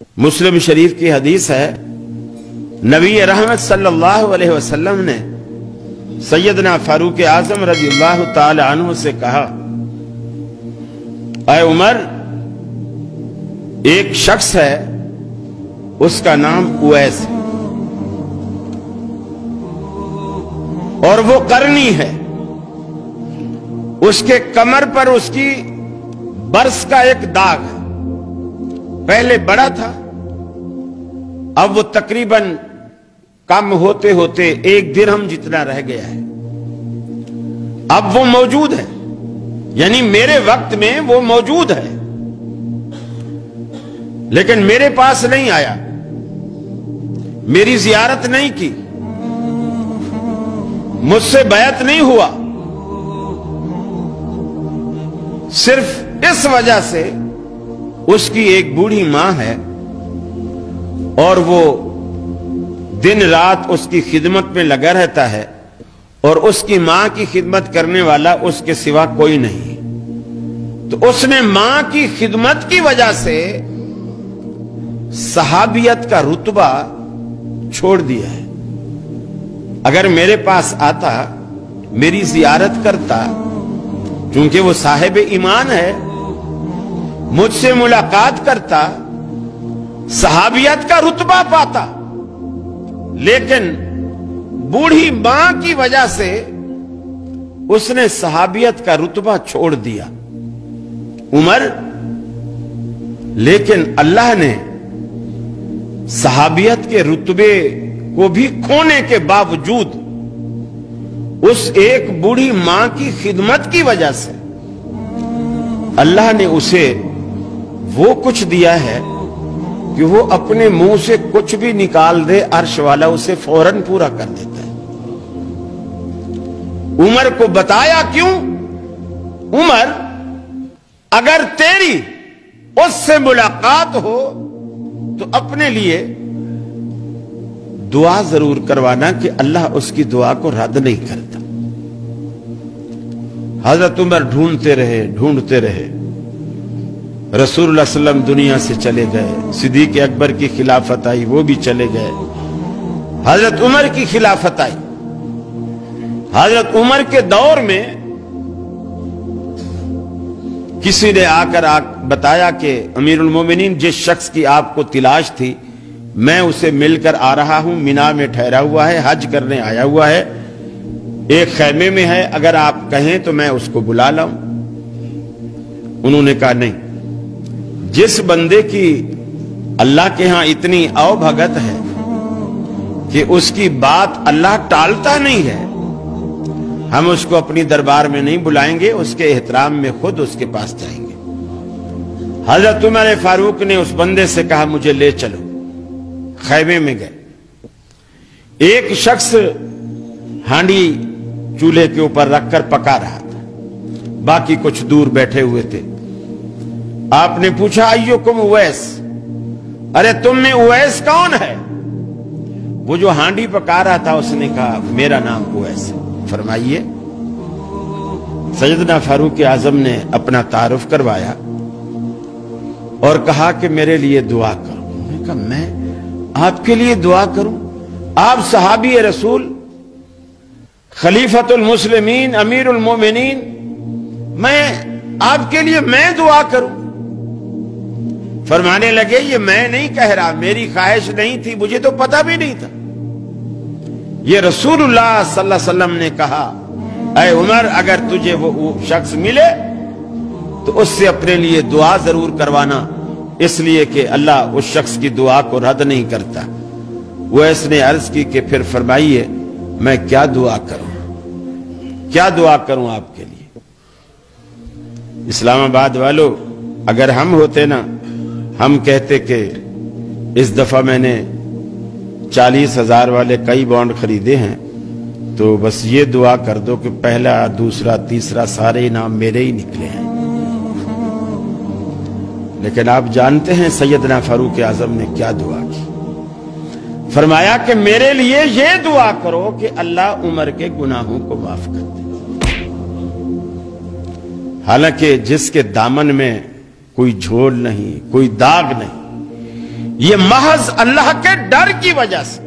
मुस्लिम शरीफ की हदीस है, नबी रहमत सल्लल्लाहु अलैहि वसल्लम ने सैयदना फारूक आजम रज़ियल्लाहु ताला अन्हु से कहा, ऐ उमर, एक शख्स है, उसका नाम उवैस है और वो करनी है। उसके कमर पर उसकी बरस का एक दाग है। पहले बड़ा था, अब वो तकरीबन कम होते होते 1 दिरहम जितना रह गया है। अब वो मौजूद है, यानी मेरे वक्त में वो मौजूद है, लेकिन मेरे पास नहीं आया, मेरी जियारत नहीं की, मुझसे बैत नहीं हुआ। सिर्फ इस वजह से उसकी एक बूढ़ी मां है और वो दिन रात उसकी खिदमत में लगा रहता है और उसकी मां की खिदमत करने वाला उसके सिवा कोई नहीं। तो उसने मां की खिदमत की वजह से सहाबियत का रुतबा छोड़ दिया है। अगर मेरे पास आता, मेरी जियारत करता, क्योंकि वो साहिब ईमान है, मुझसे मुलाकात करता, सहाबियत का रुतबा पाता, लेकिन बूढ़ी मां की वजह से उसने सहाबियत का रुतबा छोड़ दिया। उमर, लेकिन अल्लाह ने सहाबियत के रुतबे को भी खोने के बावजूद उस एक बूढ़ी मां की खिदमत की वजह से अल्लाह ने उसे वो कुछ दिया है कि वो अपने मुंह से कुछ भी निकाल दे, अर्श वाला उसे फौरन पूरा कर देता है। उमर को बताया क्यों? उमर, अगर तेरी उससे मुलाकात हो तो अपने लिए दुआ जरूर करवाना कि अल्लाह उसकी दुआ को रद्द नहीं करता। हजरत उमर ढूंढते रहे। रसूलुल्लाह सल्लल्लाहु दुनिया से चले गए। सिद्दीक़ अकबर की खिलाफत आई, वो भी चले गए। हजरत उमर की खिलाफत आई। हजरत उमर के दौर में किसी ने आकर बताया कि अमीरुल मोमिनीन, जिस शख्स की आपको तलाश थी, मैं उसे मिलकर आ रहा हूं, मिना में ठहरा हुआ है, हज करने आया हुआ है, एक खैमे में है, अगर आप कहें तो मैं उसको बुला लाऊं। उन्होंने कहा, नहीं, जिस बंदे की अल्लाह के यहां इतनी अवभगत है कि उसकी बात अल्लाह टालता नहीं है, हम उसको अपनी दरबार में नहीं बुलाएंगे, उसके एहतराम में खुद उसके पास जाएंगे। हजरत उमर फारूक ने उस बंदे से कहा, मुझे ले चलो। खैमे में गए। एक शख्स हांडी चूल्हे के ऊपर रखकर पका रहा था, बाकी कुछ दूर बैठे हुए थे। आपने पूछा, अय्युकुम उवैस, अरे तुम में उवैस कौन है? वो जो हांडी पका रहा था उसने कहा, मेरा नाम उवैस है। फरमाइए। सैयदना फारूक आजम ने अपना तारुफ करवाया और कहा कि मेरे लिए दुआ करो। उन्होंने कहा, मैं आपके लिए दुआ करूं? आप सहाबी रसूल, खलीफतुल मुस्लिमीन, अमीरुल मोमिनीन, मैं आपके लिए मैं दुआ करूं? फरमाने लगे, ये मैं नहीं कह रहा, मेरी ख्वाहिश नहीं थी, मुझे तो पता भी नहीं था। ये रसूलुल्लाह सल्लल्लाहु अलैहि वसल्लम ने कहा, ऐ उमर, अगर तुझे वो शख्स मिले तो उससे अपने लिए दुआ जरूर करवाना, इसलिए कि अल्लाह उस शख्स की दुआ को रद्द नहीं करता। वो इसने अर्ज की कि फिर फरमाइए, मैं क्या दुआ करूं, क्या दुआ करूं आपके लिए? इस्लामाबाद वालों, अगर हम होते ना, हम कहते कि इस दफा मैंने 40,000 वाले कई बॉन्ड खरीदे हैं, तो बस ये दुआ कर दो कि पहला, दूसरा, तीसरा सारे इनाम मेरे ही निकले हैं। लेकिन आप जानते हैं सैयदना फारूक आजम ने क्या दुआ की? फरमाया कि मेरे लिए ये दुआ करो कि अल्लाह उमर के गुनाहों को माफ कर दे। हालांकि जिसके दामन में कोई झोल नहीं, कोई दाग नहीं, یہ محض اللہ کے ڈر کی وجہ سے